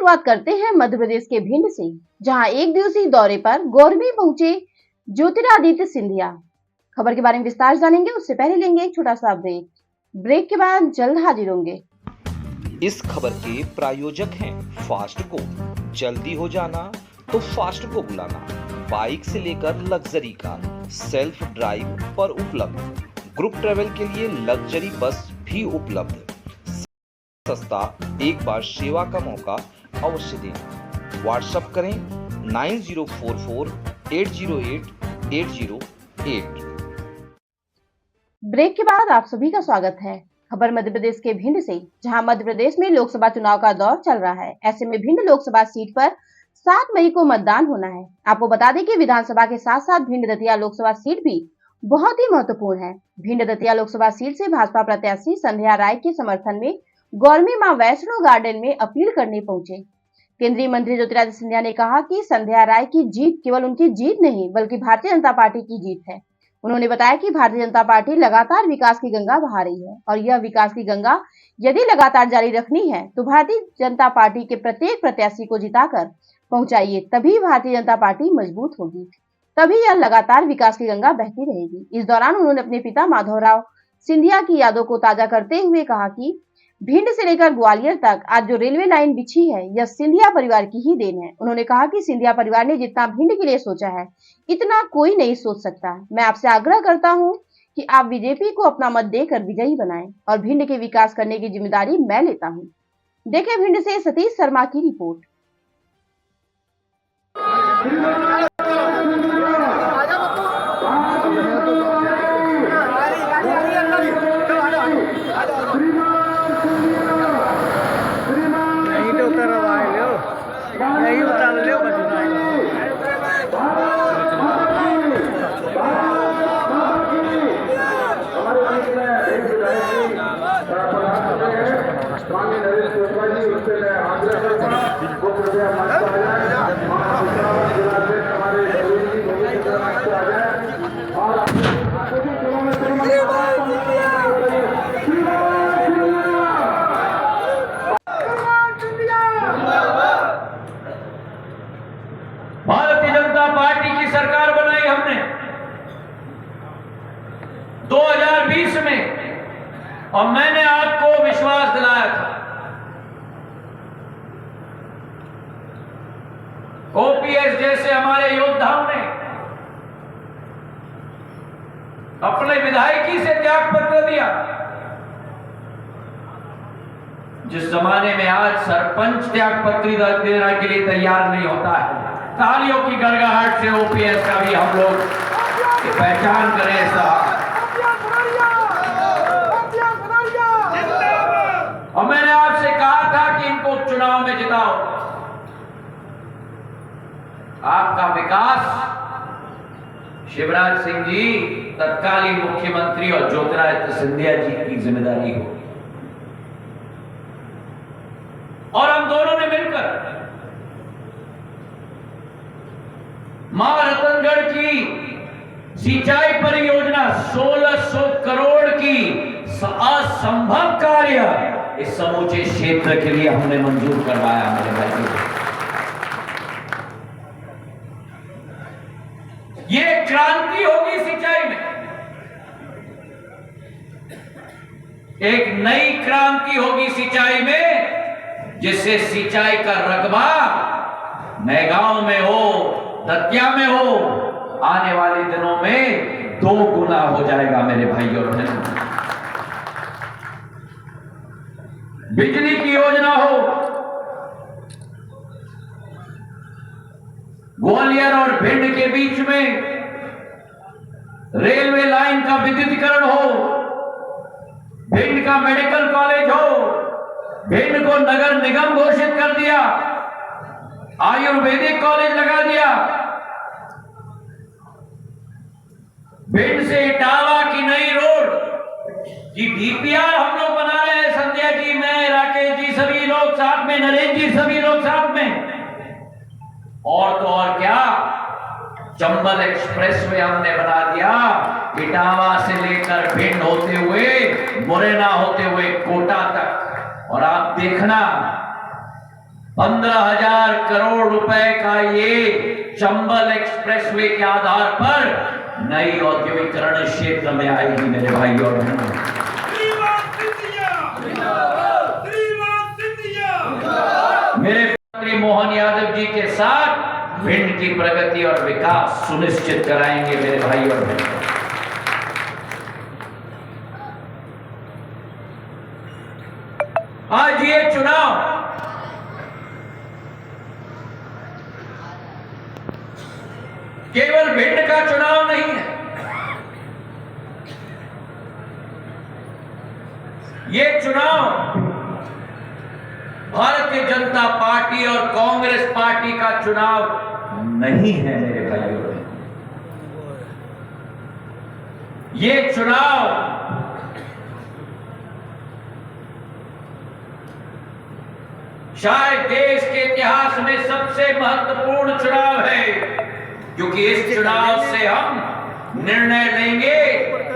शुरुआत करते हैं मध्य प्रदेश के भिंड से, जहां एक दिवसीय दौरे पर गौरवी पहुंचे ज्योतिरादित्य सिंधिया। खबर के बारे में विस्तार जानेंगे, उससे पहले लेंगे एक छोटा सा ब्रेक के बाद जल्द हाजिर होंगे। इस खबर के प्रायोजक हैं फास्टको। जल्दी हो जाना तो फास्टको बुलाना। बाइक से लेकर लग्जरी कार सेल्फ ड्राइव पर उपलब्ध। ग्रुप ट्रेवल के लिए लग्जरी बस भी उपलब्ध। सस्ता एक बार सेवा का मौका अवश्य दें। व्हाट्सएप करें 9044808808। ब्रेक के बाद आप सभी का स्वागत है। खबर मध्य प्रदेश के भिंड से, जहां मध्य प्रदेश में लोकसभा चुनाव का दौर चल रहा है। ऐसे में भिंड लोकसभा सीट पर 7 मई को मतदान होना है। आपको बता दें कि विधानसभा के साथ साथ भिंड दतिया लोकसभा सीट भी बहुत ही महत्वपूर्ण है। भिंड दतिया लोकसभा सीट से भाजपा प्रत्याशी संध्या राय के समर्थन में गौरवी मां वैष्णो गार्डन में अपील करने पहुंचे। केंद्रीय मंत्री ज्योतिरादित्य सिंधिया ने कहा कि संध्या राय की जीत केवल उनकी जीत नहीं बल्कि भारतीय जनता पार्टी की जीत है। उन्होंने बताया कि भारतीय जनता पार्टी लगातार विकास की गंगा बहा रही है और यह विकास की गंगा यदि लगातार जारी रखनी है तो भारतीय जनता पार्टी के प्रत्येक प्रत्याशी को जिताकर पहुंचाइए, तभी भारतीय जनता पार्टी मजबूत होगी, तभी यह लगातार विकास की गंगा बहती रहेगी। इस दौरान उन्होंने अपने पिता माधवराव सिंधिया की यादों को ताजा करते हुए कहा कि भिंड से लेकर ग्वालियर तक आज जो रेलवे लाइन बिछी है यह सिंधिया परिवार की ही देन है। उन्होंने कहा कि सिंधिया परिवार ने जितना भिंड के लिए सोचा है इतना कोई नहीं सोच सकता। मैं आपसे आग्रह करता हूं कि आप बीजेपी को अपना मत देकर विजयी बनाएं और भिंड के विकास करने की जिम्मेदारी मैं लेता हूं। देखें भिंड से सतीश शर्मा की रिपोर्ट। भारतीय जनता पार्टी की सरकार बनाई हमने 2020 में और मैंने आपको विश्वास दिलाया था। ओपीएस जैसे हमारे योद्धाओं ने अपने विधायकी से त्याग पत्र दिया। जिस जमाने में आज सरपंच त्याग पत्र देने के लिए तैयार नहीं होता है, तालियों की गड़गड़ाहट से ओपीएस का भी हम लोग पहचान करें साहब। और मैंने आपसे कहा था कि इनको चुनाव में जिताओ। आपका विकास शिवराज सिंह जी तत्कालीन मुख्यमंत्री और ज्योतिरादित्य सिंधिया जी की जिम्मेदारी होगी और हम दोनों ने मिलकर मां रतनगढ़ की सिंचाई परियोजना 1600 करोड़ की असंभव कार्य इस समूचे क्षेत्र के लिए हमने मंजूर करवाया। मेरे भाइयों, ये क्रांति होगी सिंचाई में, एक नई क्रांति होगी सिंचाई में, जिससे सिंचाई का रकबा मैगांव में हो, दतिया में हो, आने वाले दिनों में 2 गुना हो जाएगा। मेरे भाइयों और बहनों, बिजली की योजना हो, ग्वालियर और भिंड के बीच में रेलवे लाइन का विद्युतीकरण हो, भिंड का मेडिकल कॉलेज हो, भिंड को नगर निगम घोषित कर दिया, आयुर्वेदिक कॉलेज लगा दिया, भिंड से इटावा की नई रोड की डीपीआर हम लोग बना रहे हैं। संध्या जी, मैं, राकेश जी, सभी लोग साथ में, नरेंद्र जी, सभी लोग साथ में। और तो और क्या, चंबल एक्सप्रेस वे हमने बना दिया, इटावा से लेकर भिंड होते हुए, मुरैना होते हुए कोटा तक। और आप देखना 15,000 करोड़ रुपए का ये चंबल एक्सप्रेसवे के आधार पर नई औद्योगिकरण क्षेत्र में आएगी मेरे भाई और बहनों। मेरे मंत्री मोहन यादव जी के साथ भिंड की प्रगति और विकास सुनिश्चित कराएंगे मेरे भाई और बहनों। आज ये चुनाव केवल भिंड का चुनाव नहीं है, ये चुनाव भारतीय जनता पार्टी और कांग्रेस पार्टी का चुनाव नहीं है मेरे भाइयों। ये चुनाव शायद देश के इतिहास में सबसे महत्वपूर्ण चुनाव है, क्योंकि इस चुनाव से हम निर्णय लेंगे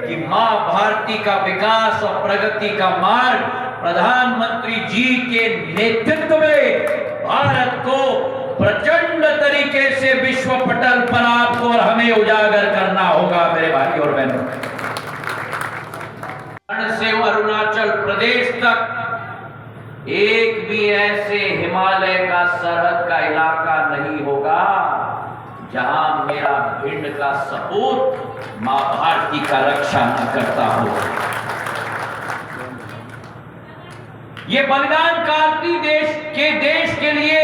कि मां भारती का विकास और प्रगति का मार्ग प्रधानमंत्री जी के नेतृत्व में भारत को प्रचंड तरीके से विश्व पटल पर आपको और हमें उजागर करना होगा मेरे भाई और बहनों। से अरुणाचल प्रदेश तक एक भी ऐसे हिमालय का सरहद का इलाका नहीं होगा जहां मेरा भिंड का सपूत मां भारती का रक्षा न करता हो। ये बलिदान कारती देश के लिए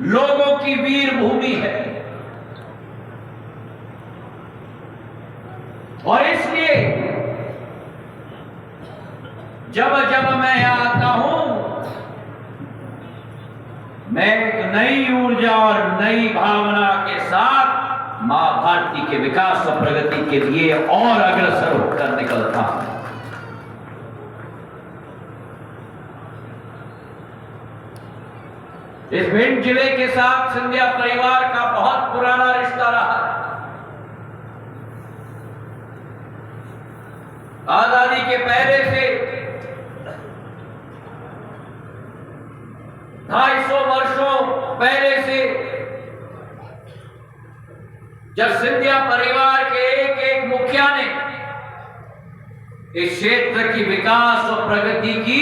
लोगों की वीर भूमि है, और इसलिए जब जब मैं यहां आता हूं, मैं एक नई ऊर्जा और नई भावना के साथ मां भारती के विकास और प्रगति के लिए और अग्रसर होकर निकलता हूं। इस भिंड जिले के साथ सिंधिया परिवार का बहुत पुराना रिश्ता रहा है। आजादी के पहले से 250 वर्षों पहले से जब सिंधिया परिवार के एक एक मुखिया ने इस क्षेत्र की विकास और प्रगति की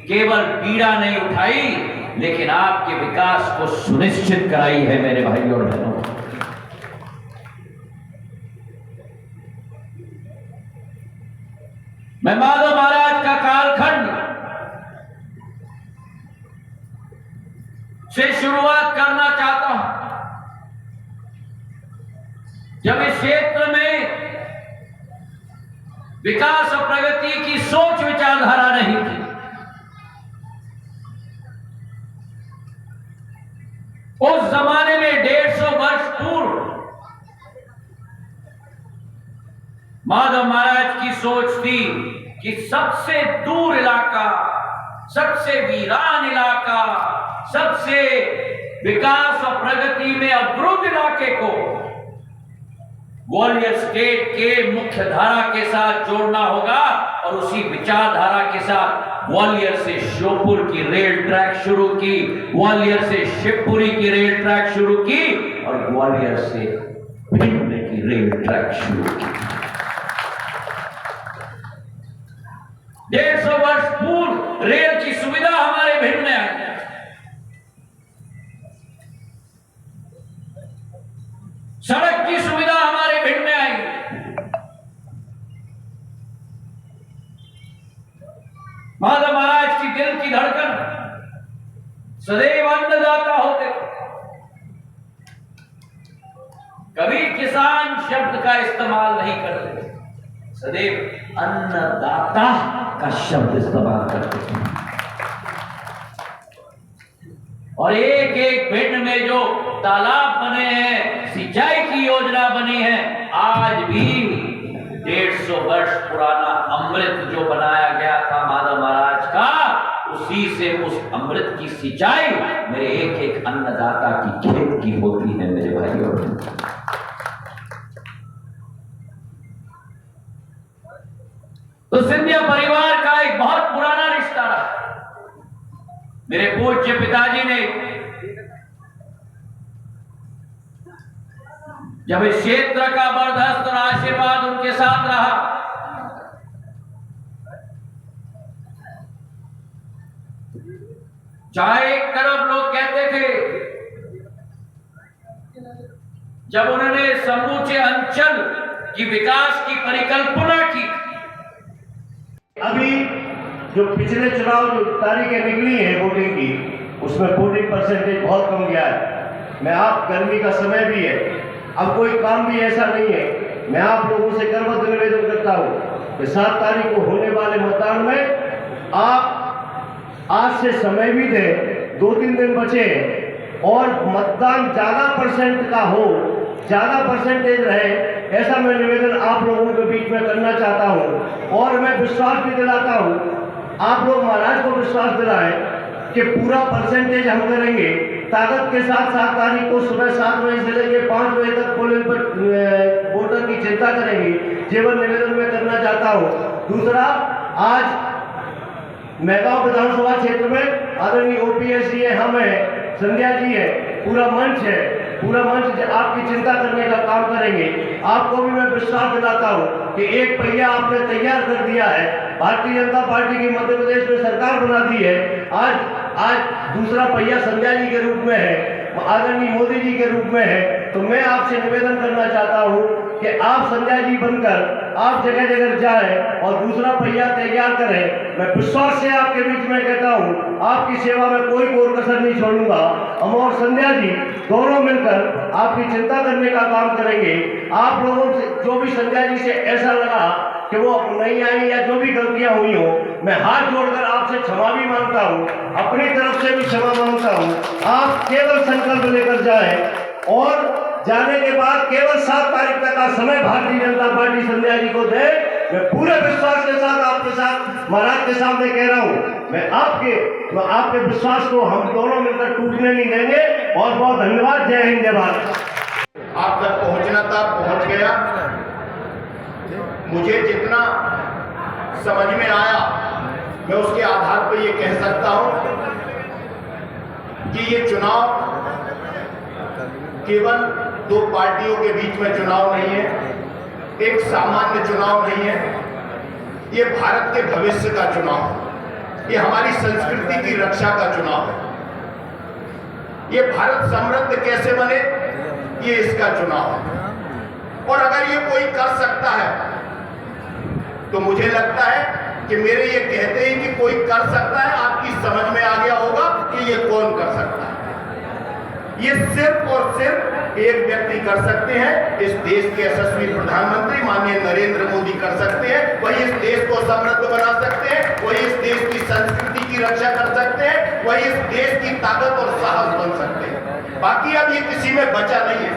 केवल पीड़ा नहीं उठाई, लेकिन आपके विकास को सुनिश्चित कराई है मेरे भाई और बहनों। मैं माधव महाराज का कालखंड से शुरुआत करना चाहता हूं, जब इस क्षेत्र में विकास और प्रगति की सोच विचारधारा नहीं थी। उस जमाने में 150 वर्ष पूर्व माधव महाराज की सोच थी कि सबसे दूर इलाका, सबसे वीरान इलाका, सबसे विकास और प्रगति में अवरुद्ध इलाके को ग्वालियर स्टेट के मुख्य धारा के साथ जोड़ना होगा, और उसी विचारधारा के साथ ग्वालियर से श्योपुर की रेल ट्रैक शुरू की, ग्वालियर से शिवपुरी की रेल ट्रैक शुरू की, और ग्वालियर से भिंड की रेल ट्रैक शुरू की। 150 वर्ष पूर्व रेल की सुविधा हमारे भिंड में आई। सड़क की सुविधा हमारे भिंड में आई। माधव महाराज की दिल की धड़कन सदैव अन्नदाता होते। कभी किसान शब्द का इस्तेमाल नहीं करते, सदैव अन्नदाता का शब्द इस्तेमाल करते हैं। और एक एक भिंड में जो तालाब बने हैं, सिंचाई की योजना बनी है, आज भी 150 वर्ष पुराना अमृत जो बनाया गया था माधव महाराज का, उसी से उस अमृत की सिंचाई मेरे एक एक अन्नदाता की खेत की होती है मेरे भाइयों। तो सिंधिया परिवार का एक बहुत पुराना रिश्ता रहा। मेरे पूज्य पिताजी ने जब इस क्षेत्र का बर्दाश्त और आशीर्वाद उनके साथ रहा, चाहे 1 अरब लोग कहते थे, जब उन्होंने समूचे अंचल की विकास की परिकल्पना की। अभी जो पिछले चुनाव जो तारीखें निकली है वोटिंग की, उसमें वोटिंग परसेंटेज बहुत कम गया है। मैं आप गर्मी का समय भी है, अब कोई काम भी ऐसा नहीं है, मैं आप लोगों से करबद्ध निवेदन करता हूँ कि 7 तारीख को होने वाले मतदान में आप आज से समय भी दें, 2-3 दिन बचे और मतदान ज़्यादा परसेंट का हो, ज़्यादा परसेंटेज रहे, ऐसा मैं निवेदन आप लोगों के बीच में करना चाहता हूँ। और मैं विश्वास भी दिलाता हूँ, आप लोग महाराज को विश्वास दिलाएं कि पूरा परसेंटेज हम करेंगे, ताकत के साथ 7 तारीख को सुबह 7 बजे से लेकर 5 बजे तक पोलिंग पर वोटर की चिंता करेंगे, जीवन निवेदन में करना चाहता हूँ। दूसरा, आज मेगांव विधानसभा क्षेत्र में आदरणीय OPS जी है, हम है, संध्या जी है, पूरा मंच है, पूरा मंच आपकी चिंता करने का काम करेंगे। आपको भी मैं विश्वास दिलाता हूँ कि एक पहिया आपने तैयार कर दिया है, भारतीय जनता पार्टी की मध्य प्रदेश में सरकार बना दी है। आज दूसरा पहिया संध्या जी के रूप में है, आदरणीय मोदी जी के रूप में है। तो मैं आपसे निवेदन करना चाहता हूँ कि आप संध्या जी बनकर आप जगह जगह जाएं और दूसरा पहिया तैयार करें। मैं विश्वास से आपके बीच में कहता हूँ, आपकी सेवा में कोई कोर कसर नहीं छोड़ूंगा। हम और संध्या जी दोनों मिलकर आपकी चिंता करने का काम करेंगे। आप लोगों से जो भी संध्या जी से ऐसा लगा कि वो नहीं आई या जो भी गलतियां हुई हो, मैं हाथ जोड़कर आपसे क्षमा भी मांगता हूँ, अपनी तरफ से भी क्षमा मांगता हूँ। आप केवल संकल्प लेकर जाएं और जाने के बाद केवल 7 तारीख तक का समय भारतीय जनता पार्टी संध्या जी को दे। मैं पूरे विश्वास के साथ आपके साथ महाराज के सामने कह रहा हूँ, मैं आपके विश्वास को हम दोनों मिलकर टूटने नहीं देंगे। बहुत बहुत धन्यवाद। जय हिंद, जय भारत। आप तक पहुंचना था, पहुंच गया। मुझे जितना समझ में आया, मैं उसके आधार पर ये कह सकता हूं कि ये चुनाव केवल 2 पार्टियों के बीच में चुनाव नहीं है, एक सामान्य चुनाव नहीं है, ये भारत के भविष्य का चुनाव है, ये हमारी संस्कृति की रक्षा का चुनाव है, ये भारत समृद्ध कैसे बने, ये इसका चुनाव है। और अगर ये कोई कर सकता है तो मुझे लगता है कि मेरे ये कहते ही कि कोई कर सकता है, आपकी समझ में आ गया होगा कि ये कौन कर सकता है। ये सिर्फ और सिर्फ एक व्यक्ति कर सकते हैं, इस देश के यशस्वी प्रधानमंत्री माननीय नरेंद्र मोदी कर सकते हैं। वही इस देश को समृद्ध बना सकते हैं, वही इस देश की संस्कृति की रक्षा कर सकते हैं, वही इस देश की ताकत और साहस बन सकते हैं। बाकी अब ये किसी में बचा नहीं है।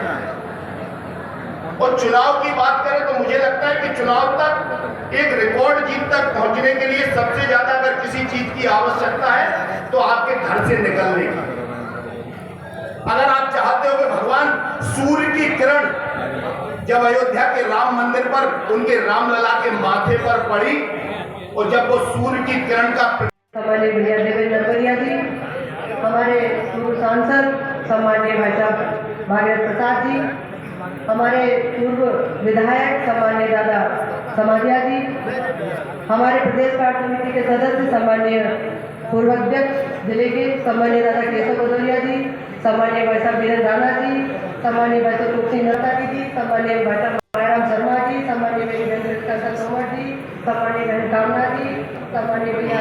और चुनाव की बात करें तो मुझे लगता है कि चुनाव तक एक रिकॉर्ड जीत तक पहुंचने के लिए सबसे ज्यादा अगर किसी चीज की आवश्यकता है तो आपके घर से निकलने की। अगर आप चाहते हो कि भगवान सूर्य की किरण जब अयोध्या के राम मंदिर पर उनके रामलला के माथे पर पड़ी और जब वो सूर्य की किरण का हमारे भैया देवेंद्र नरवरिया जी, हमारे पूर्व सांसद सम्माननीय भाई साहब भागीरथ प्रसाद जी, हमारे पूर्व विधायक सम्माननीय दादा समाजिया जी, हमारे प्रदेश कार्य समिति के सदस्य सम्माननीय पूर्व अध्यक्ष जिले के सम्माननीय दादा केशव भदौरिया जी, सम्माननीय भाई साहब वीरेंद्र राणा जी, सम्माननीय भाई साहब रूप सिंह नरतानी जी, सम्माननीय भाई साहब मायाराम शर्मा जी, सम्माननीय मेरी बहन तोमर जी, सम्माननीय बहन कामना जी, सम्माननीय भैया